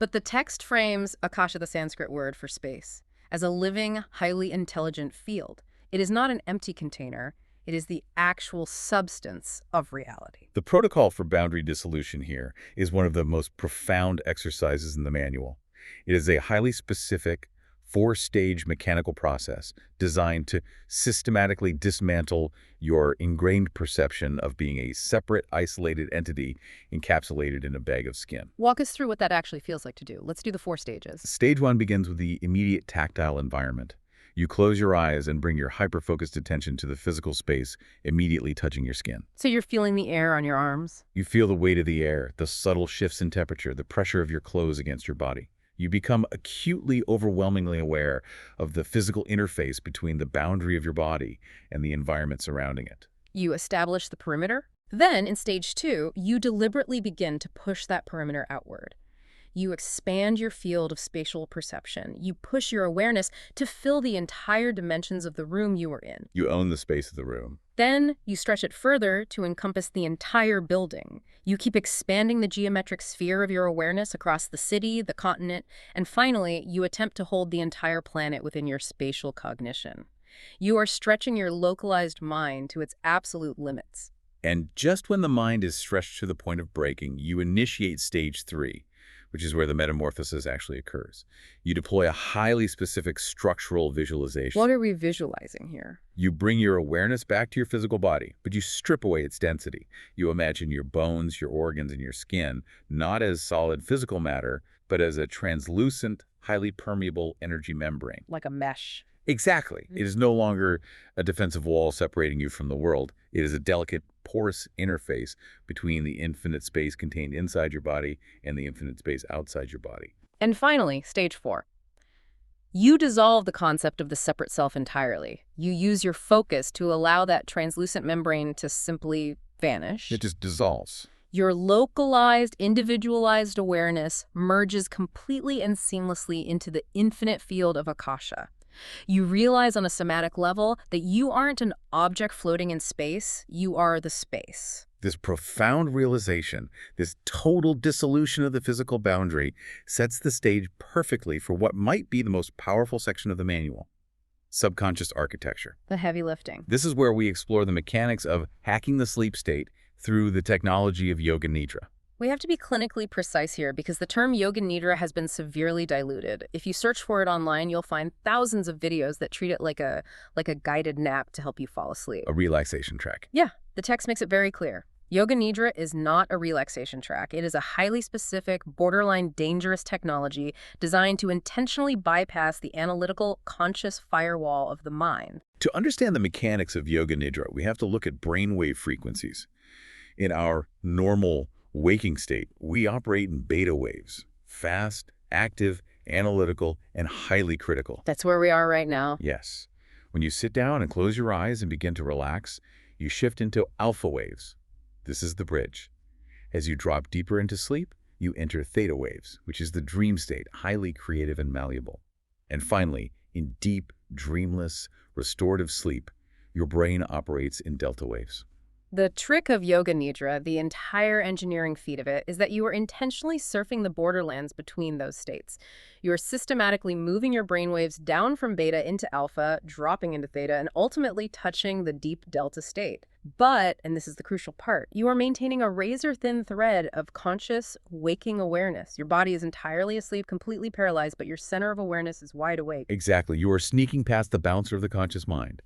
Speaker 1: But the text frames Akasha, the Sanskrit word for space, as a living, highly intelligent field. It is not an empty container. It is the actual substance of reality.
Speaker 2: The protocol for boundary dissolution here is one of the most profound exercises in the manual. It is a highly specific, 4-stage mechanical process designed to systematically dismantle your ingrained perception of being a separate, isolated entity encapsulated in a bag of skin.
Speaker 1: Walk us through what that actually feels like to do. Let's do the 4 stages.
Speaker 2: Stage 1 begins with the immediate tactile environment. You close your eyes and bring your hyper-focused attention to the physical space immediately touching your skin.
Speaker 1: So you're feeling the air on your arms?
Speaker 2: You feel the weight of the air, the subtle shifts in temperature, the pressure of your clothes against your body. You become acutely, overwhelmingly aware of the physical interface between the boundary of your body and the environment surrounding it.
Speaker 1: You establish the perimeter. Then, in stage 2, you deliberately begin to push that perimeter outward. You expand your field of spatial perception. You push your awareness to fill the entire dimensions of the room you are in.
Speaker 2: You own the space of the room.
Speaker 1: Then you stretch it further to encompass the entire building. You keep expanding the geometric sphere of your awareness across the city, the continent, and finally, you attempt to hold the entire planet within your spatial cognition. You are stretching your localized mind to its absolute limits.
Speaker 2: And just when the mind is stretched to the point of breaking, you initiate stage 3, which is where the metamorphosis actually occurs. You deploy a highly specific structural visualization.
Speaker 1: What are we visualizing here?
Speaker 2: You bring your awareness back to your physical body, but you strip away its density. You imagine your bones, your organs, and your skin not as solid physical matter, but as a translucent, highly permeable energy membrane.
Speaker 1: Like a mesh.
Speaker 2: Exactly. It is no longer a defensive wall separating you from the world. It is a delicate, porous interface between the infinite space contained inside your body and the infinite space outside your body.
Speaker 1: And finally, stage 4. You dissolve the concept of the separate self entirely. You use your focus to allow that translucent membrane to simply vanish.
Speaker 2: It just dissolves.
Speaker 1: Your localized, individualized awareness merges completely and seamlessly into the infinite field of Akasha. You realize on a somatic level that you aren't an object floating in space, you are the space.
Speaker 2: This profound realization, this total dissolution of the physical boundary, sets the stage perfectly for what might be the most powerful section of the manual: subconscious architecture.
Speaker 1: The heavy lifting.
Speaker 2: This is where we explore the mechanics of hacking the sleep state through the technology of Yoga Nidra.
Speaker 1: We have to be clinically precise here because the term Yoga Nidra has been severely diluted. If you search for it online, you'll find thousands of videos that treat it like a guided nap to help you fall asleep.
Speaker 2: A relaxation track.
Speaker 1: Yeah, the text makes it very clear. Yoga Nidra is not a relaxation track. It is a highly specific, borderline dangerous technology designed to intentionally bypass the analytical, conscious firewall of the mind.
Speaker 2: To understand the mechanics of Yoga Nidra, we have to look at brainwave frequencies. In our normal waking state, we operate in beta waves: fast, active, analytical, and highly critical.
Speaker 1: That's where we are right now.
Speaker 2: Yes. When you sit down and close your eyes and begin to relax, you shift into alpha waves. This is the bridge. As you drop deeper into sleep, you enter theta waves, which is the dream state, highly creative and malleable. And finally, in deep, dreamless, restorative sleep, your brain operates in delta waves.
Speaker 1: The trick of Yoga Nidra, the entire engineering feat of it, is that you are intentionally surfing the borderlands between those states. You are systematically moving your brainwaves down from beta into alpha, dropping into theta, and ultimately touching the deep delta state. But, and this is the crucial part, you are maintaining a razor-thin thread of conscious, waking awareness. Your body is entirely asleep, completely paralyzed, but your center of awareness is wide awake.
Speaker 2: Exactly. You are sneaking past the bouncer of the conscious mind.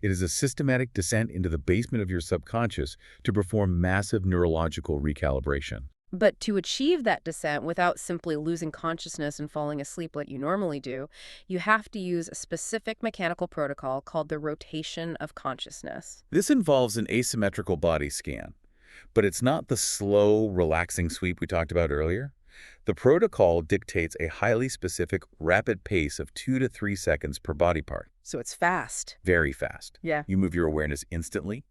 Speaker 2: It is a systematic descent into the basement of your subconscious to perform massive neurological recalibration.
Speaker 1: But to achieve that descent without simply losing consciousness and falling asleep like you normally do, you have to use a specific mechanical protocol called the rotation of consciousness.
Speaker 2: This involves an asymmetrical body scan, but it's not the slow, relaxing sweep we talked about earlier. The protocol dictates a highly specific, rapid pace of 2 to 3 seconds per body part.
Speaker 1: So it's fast.
Speaker 2: Very fast.
Speaker 1: Yeah.
Speaker 2: You move your awareness instantly.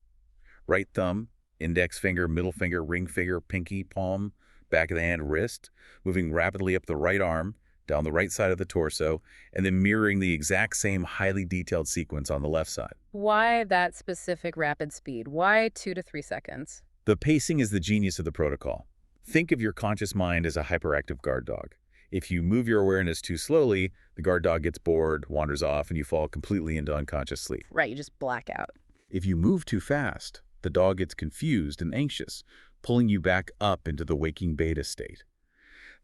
Speaker 2: Right thumb, index finger, middle finger, ring finger, pinky, palm, back of the hand, wrist, moving rapidly up the right arm, down the right side of the torso, and then mirroring the exact same highly detailed sequence on the left side.
Speaker 1: Why that specific rapid speed? Why 2 to 3 seconds?
Speaker 2: The pacing is the genius of the protocol. Think of your conscious mind as a hyperactive guard dog. If you move your awareness too slowly, the guard dog gets bored, wanders off, and you fall completely into unconscious sleep.
Speaker 1: Right, you just black out.
Speaker 2: If you move too fast, the dog gets confused and anxious, pulling you back up into the waking beta state.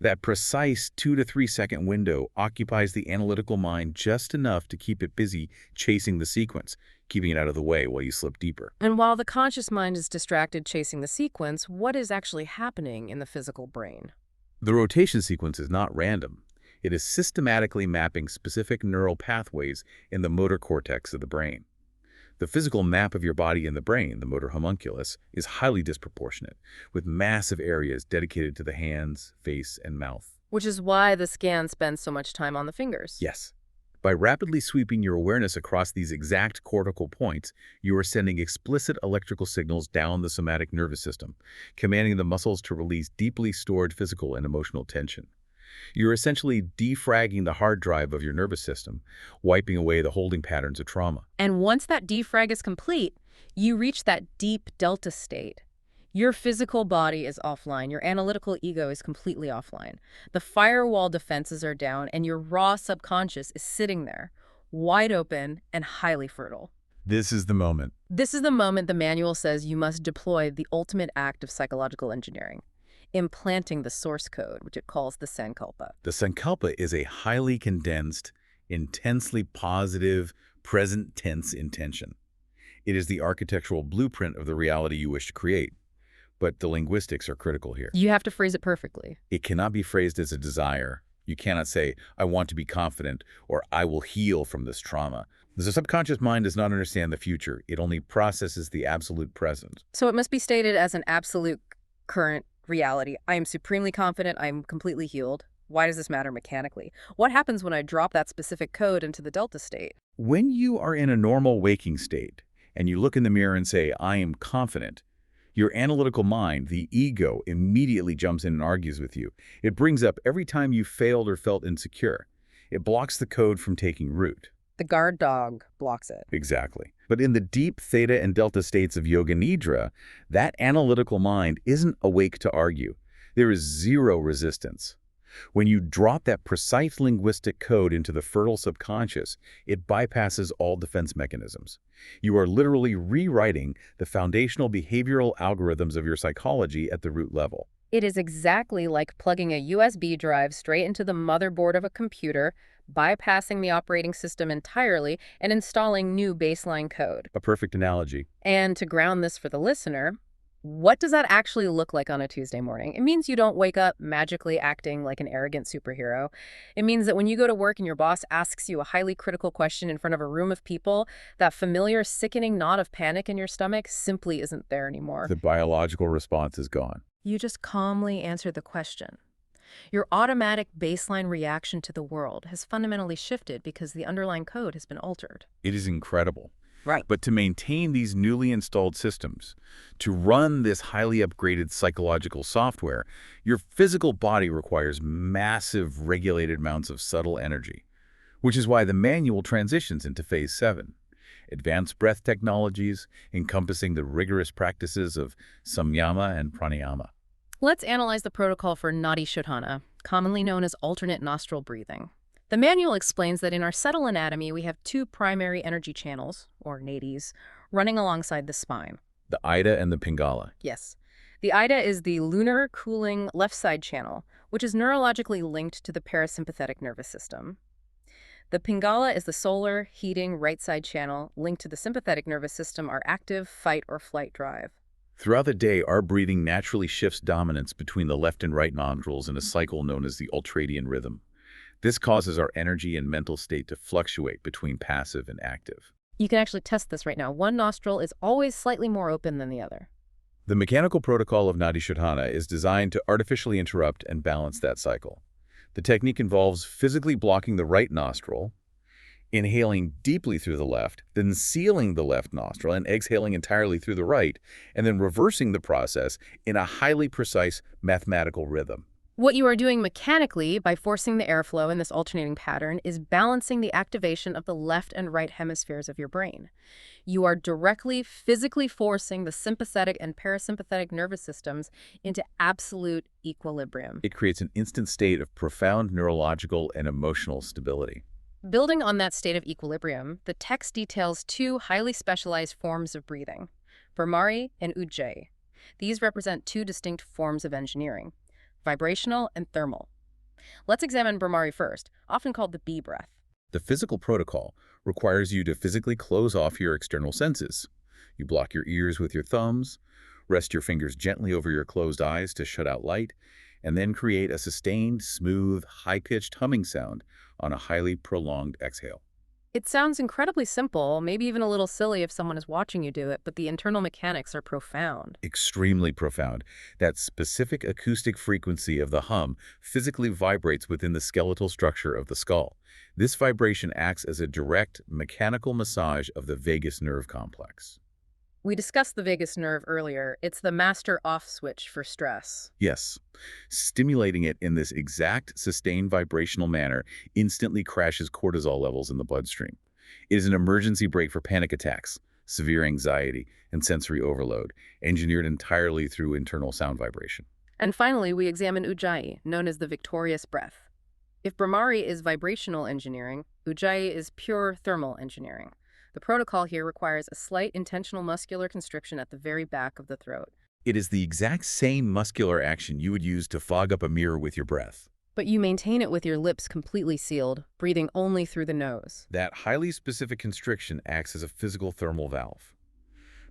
Speaker 2: That precise 2 to 3 second window occupies the analytical mind just enough to keep it busy chasing the sequence, keeping it out of the way while you slip deeper.
Speaker 1: And while the conscious mind is distracted chasing the sequence, what is actually happening in the physical brain?
Speaker 2: The rotation sequence is not random. It is systematically mapping specific neural pathways in the motor cortex of the brain. The physical map of your body in the brain, the motor homunculus, is highly disproportionate, with massive areas dedicated to the hands, face, and mouth.
Speaker 1: Which is why the scan spends so much time on the fingers.
Speaker 2: Yes. By rapidly sweeping your awareness across these exact cortical points, you are sending explicit electrical signals down the somatic nervous system, commanding the muscles to release deeply stored physical and emotional tension. You're essentially defragging the hard drive of your nervous system, wiping away the holding patterns of trauma.
Speaker 1: And once that defrag is complete, You reach that deep delta state. Your physical body is offline. Your analytical ego is completely offline. The firewall defenses are down, and your raw subconscious is sitting there, wide open and highly fertile.
Speaker 2: This is the moment.
Speaker 1: This is the moment the manual says you must deploy the ultimate act of psychological engineering, implanting the source code, which it calls the sankalpa.
Speaker 2: The sankalpa is a highly condensed, intensely positive, present tense intention. It is the architectural blueprint of the reality you wish to create. But the linguistics are critical here.
Speaker 1: You have to phrase it perfectly.
Speaker 2: It cannot be phrased as a desire. You cannot say, I want to be confident, or I will heal from this trauma. The subconscious mind does not understand the future. It only processes the absolute present.
Speaker 1: So it must be stated as an absolute current reality. I am supremely confident. I am completely healed. Why does this matter mechanically? What happens when I drop that specific code into the delta state?
Speaker 2: When you are in a normal waking state, and you look in the mirror and say, I am confident, your analytical mind, the ego, immediately jumps in and argues with you. It brings up every time you failed or felt insecure. It blocks the code from taking root.
Speaker 1: The guard dog blocks it.
Speaker 2: Exactly. But in the deep theta and delta states of Yoga Nidra, that analytical mind isn't awake to argue. There is zero resistance. When you drop that precise linguistic code into the fertile subconscious, it bypasses all defense mechanisms. You are literally rewriting the foundational behavioral algorithms of your psychology at the root level.
Speaker 1: It is exactly like plugging a USB drive straight into the motherboard of a computer, bypassing the operating system entirely, and installing new baseline code.
Speaker 2: A perfect analogy.
Speaker 1: And to ground this for the listener, what does that actually look like on a Tuesday morning? It means you don't wake up magically acting like an arrogant superhero. It means that when you go to work and your boss asks you a highly critical question in front of a room of people, that familiar sickening knot of panic in your stomach simply isn't there anymore.
Speaker 2: The biological response is gone.
Speaker 1: You just calmly answer the question. Your automatic baseline reaction to the world has fundamentally shifted because the underlying code has been altered.
Speaker 2: It is incredible.
Speaker 1: Right.
Speaker 2: But to maintain these newly installed systems, to run this highly upgraded psychological software, your physical body requires massive regulated amounts of subtle energy, which is why the manual transitions into Phase 7. Advanced breath technologies encompassing the rigorous practices of samyama and pranayama.
Speaker 1: Let's analyze the protocol for Nadi Shodhana, commonly known as alternate nostril breathing. The manual explains that in our subtle anatomy, we have two primary energy channels, or nadis, running alongside the spine.
Speaker 2: The Ida and the Pingala.
Speaker 1: Yes. The Ida is the lunar cooling left side channel, which is neurologically linked to the parasympathetic nervous system. The Pingala is the solar, heating right side channel linked to the sympathetic nervous system, our active fight or flight drive.
Speaker 2: Throughout the day, our breathing naturally shifts dominance between the left and right nostrils in a cycle known as the ultradian rhythm. This causes our energy and mental state to fluctuate between passive and active.
Speaker 1: You can actually test this right now. One nostril is always slightly more open than the other.
Speaker 2: The mechanical protocol of Nadi Shodhana is designed to artificially interrupt and balance that cycle. The technique involves physically blocking the right nostril, inhaling deeply through the left, then sealing the left nostril and exhaling entirely through the right, and then reversing the process in a highly precise mathematical rhythm.
Speaker 1: What you are doing mechanically by forcing the airflow in this alternating pattern is balancing the activation of the left and right hemispheres of your brain. You are directly, physically forcing the sympathetic and parasympathetic nervous systems into absolute equilibrium.
Speaker 2: It creates an instant state of profound neurological and emotional stability.
Speaker 1: Building on that state of equilibrium, the text details two highly specialized forms of breathing, Bhramari and Ujjayi. These represent two distinct forms of engineering, vibrational and thermal. Let's examine Bhramari first, often called the bee breath.
Speaker 2: The physical protocol requires you to physically close off your external senses. You block your ears with your thumbs, rest your fingers gently over your closed eyes to shut out light, and then create a sustained, smooth, high-pitched humming sound on a highly prolonged exhale.
Speaker 1: It sounds incredibly simple, maybe even a little silly if someone is watching you do it, but the internal mechanics are profound.
Speaker 2: Extremely profound. That specific acoustic frequency of the hum physically vibrates within the skeletal structure of the skull. This vibration acts as a direct mechanical massage of the vagus nerve complex.
Speaker 1: We discussed the vagus nerve earlier. It's the master off switch for stress.
Speaker 2: Yes. Stimulating it in this exact sustained vibrational manner instantly crashes cortisol levels in the bloodstream. It is an emergency brake for panic attacks, severe anxiety, and sensory overload, engineered entirely through internal sound vibration.
Speaker 1: And finally, we examine Ujjayi, known as the victorious breath. If Bhramari is vibrational engineering, Ujjayi is pure thermal engineering. The protocol here requires a slight intentional muscular constriction at the very back of the throat.
Speaker 2: It is the exact same muscular action you would use to fog up a mirror with your breath.
Speaker 1: But you maintain it with your lips completely sealed, breathing only through the nose.
Speaker 2: That highly specific constriction acts as a physical thermal valve.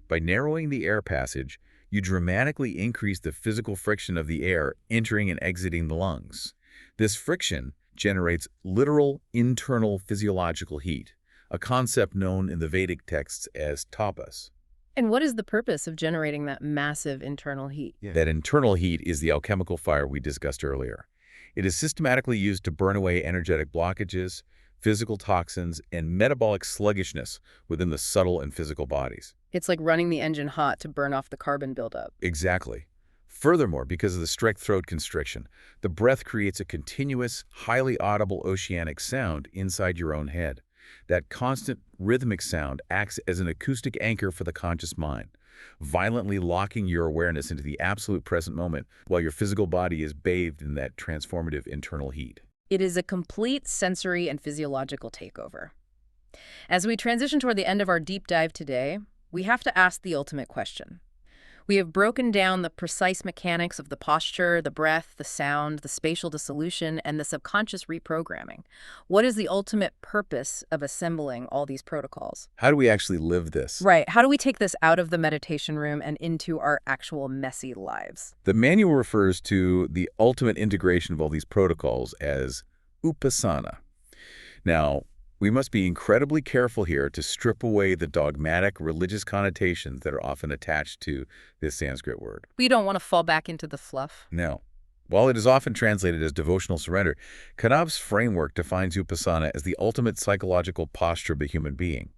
Speaker 2: By narrowing the air passage, you dramatically increase the physical friction of the air entering and exiting the lungs. This friction generates literal internal physiological heat, a concept known in the Vedic texts as tapas.
Speaker 1: And what is the purpose of generating that massive internal heat?
Speaker 2: That internal heat is the alchemical fire we discussed earlier. It is systematically used to burn away energetic blockages, physical toxins, and metabolic sluggishness within the subtle and physical bodies.
Speaker 1: It's like running the engine hot to burn off the carbon buildup.
Speaker 2: Exactly. Furthermore, because of the strict throat constriction, the breath creates a continuous, highly audible oceanic sound inside your own head. That constant, rhythmic sound acts as an acoustic anchor for the conscious mind, violently locking your awareness into the absolute present moment while your physical body is bathed in that transformative internal heat.
Speaker 1: It is a complete sensory and physiological takeover. As we transition toward the end of our deep dive today, we have to ask the ultimate question. We have broken down the precise mechanics of the posture, the breath, the sound, the spatial dissolution, and the subconscious reprogramming. What is the ultimate purpose of assembling all these protocols?
Speaker 2: How do we actually live this?
Speaker 1: Right. How do we take this out of the meditation room and into our actual messy lives?
Speaker 2: The manual refers to the ultimate integration of all these protocols as upasana. Now, we must be incredibly careful here to strip away the dogmatic religious connotations that are often attached to this Sanskrit word.
Speaker 1: We don't want to fall back into the fluff.
Speaker 2: No. While it is often translated as devotional surrender, Kanv's framework defines upasana as the ultimate psychological posture of the human being.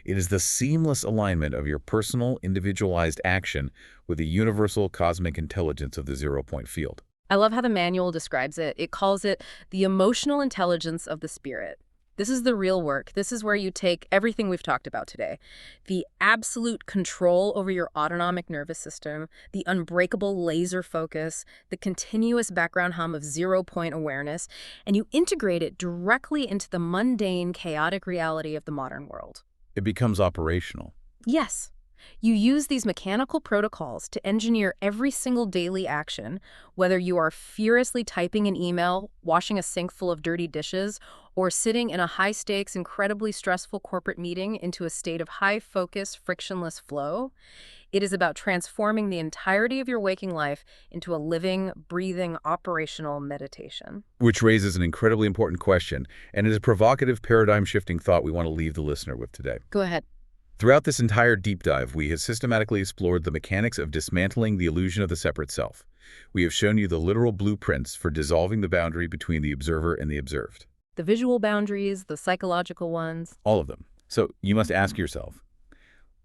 Speaker 2: It is the seamless alignment of your personal, individualized action with the universal cosmic intelligence of the zero-point field.
Speaker 1: I love how the manual describes it. It calls it the emotional intelligence of the spirit. This is the real work. This is where you take everything we've talked about today. The absolute control over your autonomic nervous system, the unbreakable laser focus, the continuous background hum of zero-point awareness, and you integrate it directly into the mundane, chaotic reality of the modern world.
Speaker 2: It becomes operational.
Speaker 1: Yes. You use these mechanical protocols to engineer every single daily action, whether you are furiously typing an email, washing a sink full of dirty dishes, or sitting in a high-stakes, incredibly stressful corporate meeting into a state of high-focus, frictionless flow. It is about transforming the entirety of your waking life into a living, breathing, operational meditation.
Speaker 2: Which raises an incredibly important question, and it is a provocative, paradigm-shifting thought we want to leave the listener with today.
Speaker 1: Go ahead.
Speaker 2: Throughout this entire deep dive, we have systematically explored the mechanics of dismantling the illusion of the separate self. We have shown you the literal blueprints for dissolving the boundary between the observer and the observed.
Speaker 1: The visual boundaries, the psychological ones.
Speaker 2: All of them. So you must ask yourself,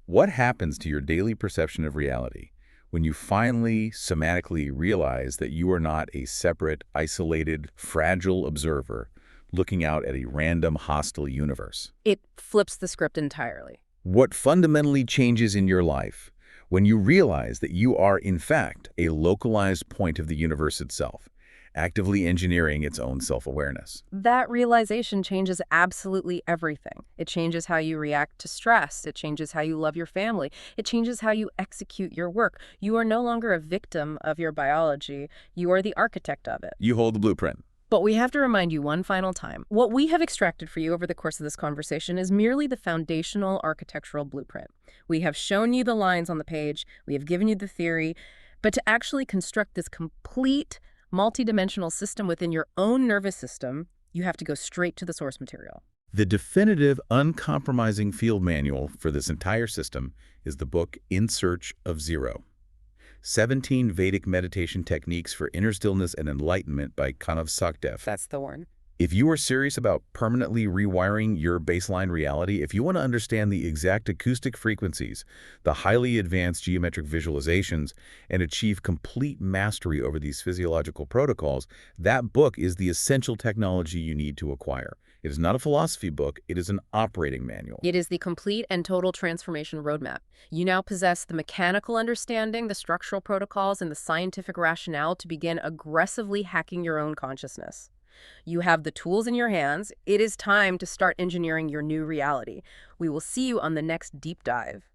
Speaker 2: what happens to your daily perception of reality when you finally somatically realize that you are not a separate, isolated, fragile observer looking out at a random, hostile universe?
Speaker 1: It flips the script entirely.
Speaker 2: What fundamentally changes in your life when you realize that you are, in fact, a localized point of the universe itself, actively engineering its own self-awareness?
Speaker 1: That realization changes absolutely everything. It changes how you react to stress. It changes how you love your family. It changes how you execute your work. You are no longer a victim of your biology. You are the architect of it.
Speaker 2: You hold the blueprint.
Speaker 1: But we have to remind you one final time. What we have extracted for you over the course of this conversation is merely the foundational architectural blueprint. We have shown you the lines on the page. We have given you the theory. But to actually construct this complete, multidimensional system within your own nervous system, you have to go straight to the source material.
Speaker 2: The definitive, uncompromising field manual for this entire system is the book In Search of Zero. 17 Vedic Meditation Techniques for Inner Stillness and Enlightenment by Kanv Sachdev.
Speaker 1: That's the one.
Speaker 2: If you are serious about permanently rewiring your baseline reality, if you want to understand the exact acoustic frequencies, the highly advanced geometric visualizations, and achieve complete mastery over these physiological protocols, that book is the essential technology you need to acquire. It is not a philosophy book. It is an operating manual.
Speaker 1: It is the complete and total transformation roadmap. You now possess the mechanical understanding, the structural protocols, and the scientific rationale to begin aggressively hacking your own consciousness. You have the tools in your hands. It is time to start engineering your new reality. We will see you on the next deep dive.